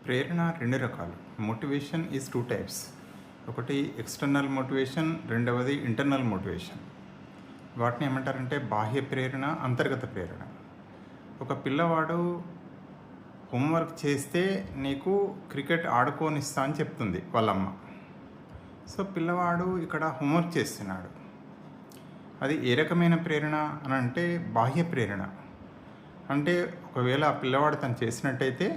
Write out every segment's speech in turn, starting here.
ప్రేరణ రెండు రకాలు. Motivation is two types. ఒకటి ఎక్స్టర్నల్ మోటివేషన్, రెండవది ఇంటర్నల్ మోటివేషన్. వాటిని ఏమంటారంటే బాహ్య ప్రేరణ, అంతర్గత ప్రేరణ. ఒక పిల్లవాడు హోంవర్క్ చేస్తే నీకు క్రికెట్ ఆడుకోనిస్తా అని చెప్తుంది వాళ్ళమ్మ. సో పిల్లవాడు ఇక్కడ హోంవర్క్ చేస్తున్నాడు. అది ఏ రకమైన ప్రేరణ అని అంటే బాహ్య ప్రేరణ. అంటే ఒకవేళ ఆ పిల్లవాడు తను చేసినట్టయితే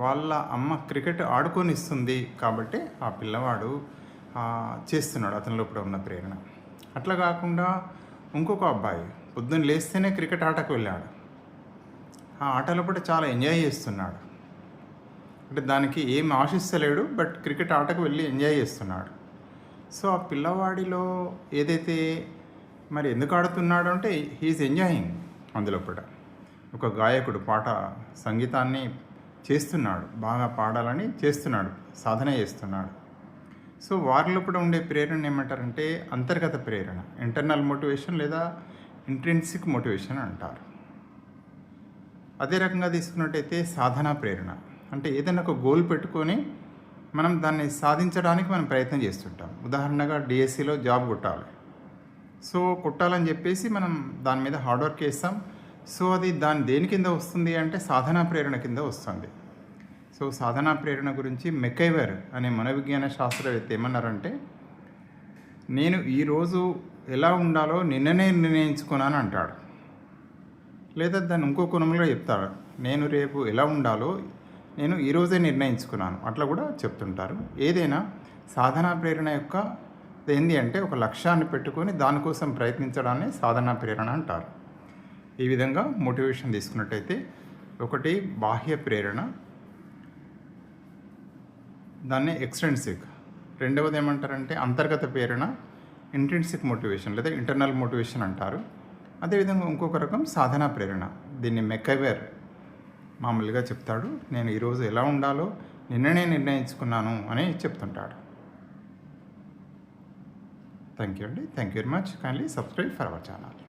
వాళ్ళ అమ్మ క్రికెట్ ఆడుకొనిస్తుంది కాబట్టి ఆ పిల్లవాడు చేస్తున్నాడు, అతని లోపల ఉన్న ప్రేరణ. అట్లా కాకుండా ఇంకొక అబ్బాయి పొద్దున్న లేస్తేనే క్రికెట్ ఆటకు వెళ్ళాడు. ఆ ఆటలో కూడా చాలా ఎంజాయ్ చేస్తున్నాడు. అంటే దానికి ఏం ఆశిస్తలేడు, బట్ క్రికెట్ ఆటకు వెళ్ళి ఎంజాయ్ చేస్తున్నాడు. సో ఆ పిల్లవాడిలో ఏదైతే మరి ఎందుకు ఆడుతున్నాడు అంటే హీఈస్ ఎంజాయింగ్. అందులో కూడా ఒక గాయకుడు సంగీతాన్ని చేస్తున్నాడు, బాగా పాడాలని చేస్తున్నాడు, సాధన చేస్తున్నాడు. సో వారిలో కూడా ఉండే ప్రేరణ ఏమంటారంటే అంతర్గత ప్రేరణ, ఇంటర్నల్ మోటివేషన్ లేదా ఇంట్రిన్సిక్ మోటివేషన్ అంటారు. అదే రకంగా తీసుకున్నట్టయితే సాధనా ప్రేరణ అంటే ఏదైనా ఒక గోల్ పెట్టుకొని మనం దాన్ని సాధించడానికి మనం ప్రయత్నం చేస్తుంటాం. ఉదాహరణగా డిఎస్సిలో జాబ్ కొట్టాలి. సో కొట్టాలని చెప్పేసి మనం దాని మీద హార్డ్ వర్క్ చేస్తాం. సో అది దేని కింద వస్తుంది అంటే సాధనా ప్రేరణ కింద వస్తుంది. సో సాధనా ప్రేరణ గురించి మెకైవర్ అనే మనోవిజ్ఞాన శాస్త్రవేత్త ఏమన్నారంటే, నేను ఈరోజు ఎలా ఉండాలో నిన్ననే నిర్ణయించుకున్నాను అంటాడు. లేదా దాన్ని ఇంకో కోణంలో చెప్తాడు, నేను రేపు ఎలా ఉండాలో నేను ఈరోజే నిర్ణయించుకున్నాను, అట్లా కూడా చెప్తుంటారు. ఏదైనా సాధనా ప్రేరణ యొక్క ఏంది అంటే ఒక లక్ష్యాన్ని పెట్టుకొని దానికోసం ప్రయత్నించడాన్ని సాధనా ప్రేరణ అంటారు. ఈ విధంగా మోటివేషన్ తీసుకున్నట్టయితే ఒకటి బాహ్య ప్రేరణ, దాన్ని ఎక్స్ట్రిన్సిక్. రెండవది ఏమంటారంటే అంతర్గత ప్రేరణ, ఇంట్రిన్సిక్ మోటివేషన్ లేదా ఇంటర్నల్ మోటివేషన్ అంటారు. అదేవిధంగా ఇంకొక రకం సాధనా ప్రేరణ, దీన్ని మెకైవర్ మామూలుగా చెప్తాడు, నేను ఈరోజు ఎలా ఉండాలో నిన్ననే నిర్ణయించుకున్నాను అని చెప్తుంటాడు. థ్యాంక్ యూ అండి. Thank you very much. Kindly subscribe for our channel.